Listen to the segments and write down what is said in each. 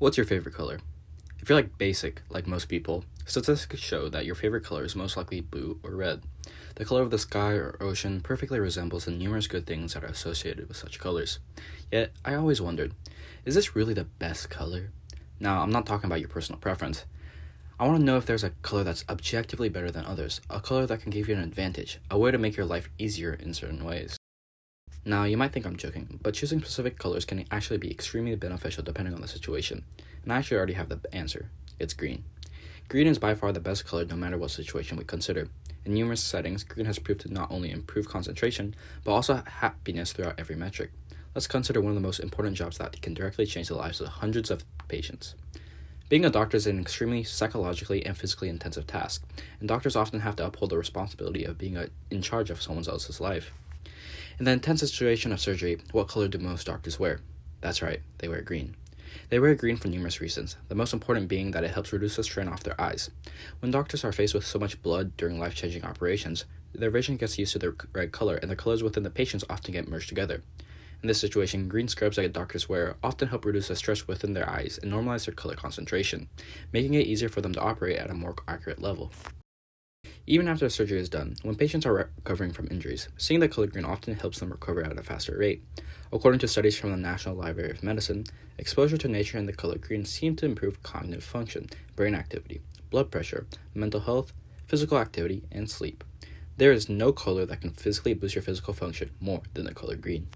What's your favorite color? If you're basic, like most people, statistics show that your favorite color is most likely blue or red. The color of the sky or ocean perfectly resembles the numerous good things that are associated with such colors. Yet, I always wondered, is this really the best color? Now, I'm not talking about your personal preference. I want to know if there's a color that's objectively better than others, a color that can give you an advantage, a way to make your life easier in certain ways. Now, you might think I'm joking, but choosing specific colors can actually be extremely beneficial depending on the situation. And I actually already have the answer. It's green. Green is by far the best color no matter what situation we consider. In numerous settings, green has proved to not only improve concentration, but also happiness throughout every metric. Let's consider one of the most important jobs that can directly change the lives of hundreds of patients. Being a doctor is an extremely psychologically and physically intensive task, and doctors often have to uphold the responsibility of being in charge of someone else's life. In the intense situation of surgery, what color do most doctors wear? That's right, they wear green. They wear green for numerous reasons, the most important being that it helps reduce the strain off their eyes. When doctors are faced with so much blood during life-changing operations, their vision gets used to the red color, and the colors within the patients often get merged together. In this situation, green scrubs that doctors wear often help reduce the stress within their eyes and normalize their color concentration, making it easier for them to operate at a more accurate level. Even after surgery is done, when patients are recovering from injuries, seeing the color green often helps them recover at a faster rate. According to studies from the National Library of Medicine, exposure to nature and the color green seem to improve cognitive function, brain activity, blood pressure, mental health, physical activity, and sleep. There is no color that can physically boost your physical function more than the color green.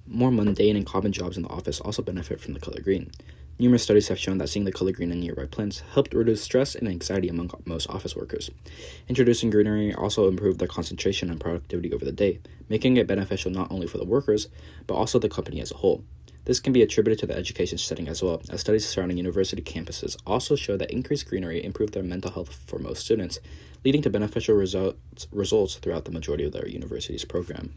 More mundane and common jobs in the office also benefit from the color green. Numerous studies have shown that seeing the color green in nearby plants helped reduce stress and anxiety among most office workers. Introducing greenery also improved their concentration and productivity over the day, making it beneficial not only for the workers, but also the company as a whole. This can be attributed to the education setting as well, as studies surrounding university campuses also show that increased greenery improved their mental health for most students, leading to beneficial results throughout the majority of their university's program.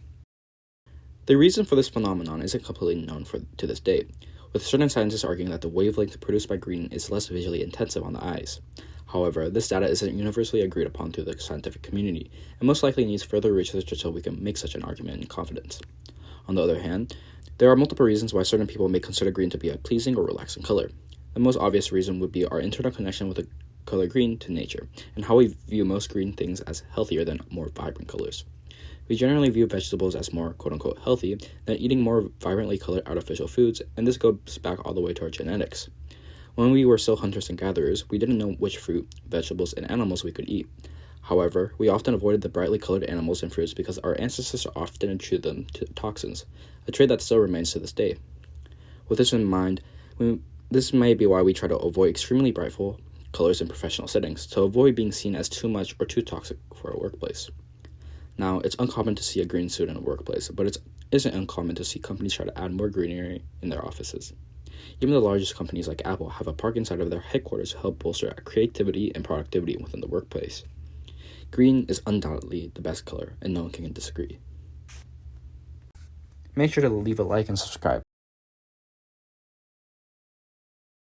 The reason for this phenomenon isn't completely known to this day, with certain scientists arguing that the wavelength produced by green is less visually intensive on the eyes. However, this data isn't universally agreed upon through the scientific community, and most likely needs further research until we can make such an argument in confidence. On the other hand, there are multiple reasons why certain people may consider green to be a pleasing or relaxing color. The most obvious reason would be our internal connection with the color green to nature, and how we view most green things as healthier than more vibrant colors. We generally view vegetables as more quote-unquote healthy than eating more vibrantly colored artificial foods, and this goes back all the way to our genetics. When we were still hunters and gatherers, we didn't know which fruit, vegetables, and animals we could eat. However, we often avoided the brightly colored animals and fruits because our ancestors often attributed them to toxins, a trait that still remains to this day. With this in mind, this may be why we try to avoid extremely brightful colors in professional settings, to avoid being seen as too much or too toxic for a workplace. Now, it's uncommon to see a green suit in a workplace, but it isn't uncommon to see companies try to add more greenery in their offices. Even the largest companies like Apple have a park inside of their headquarters to help bolster creativity and productivity within the workplace. Green is undoubtedly the best color, and no one can disagree. Make sure to leave a like and subscribe.